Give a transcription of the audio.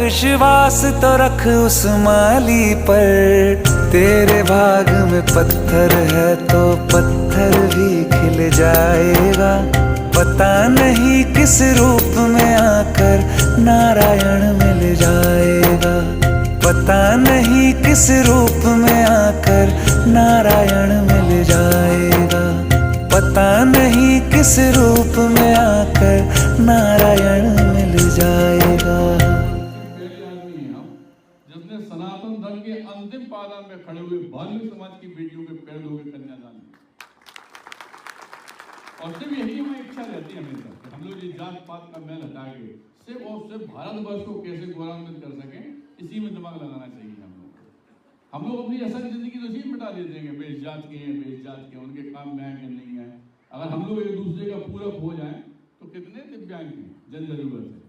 विश्वास तो रख उस माली पर, तेरे भाग में पत्थर है तो पत्थर भी खिल जाएगा। पता नहीं किस रूप में आकर नारायण मिल जाएगा। पता नहीं किस रूप में आकर नारायण मिल जाएगा। पता नहीं किस रूप में आकर नारायण मिल जाएगा। जिसने सनातन धर्म के अंतिम पायदान में खड़े हुए बाल्मीकि समाज की बेटियों के पैर धो के कन्यादान, और सिर्फ यही हमें इच्छा रहती है हमेशा कि हम लोग ये जात पात का मैल हटा के सिर्फ और सिर्फ भारतवर्ष को कैसे गौरवान्वित कर सकें, इसी में दिमाग लगाना चाहिए हम लोग अपनी असल जिंदगी तो इसी मिटा देते हैं, बेइज्जत जात के हैं, बेइज्जत जात के, उनके काम में आएंगे नहीं है। अगर हम लोग एक दूसरे का पूरक हो जाएं तो कितने दिव्यांग हैं जन जरूरत है।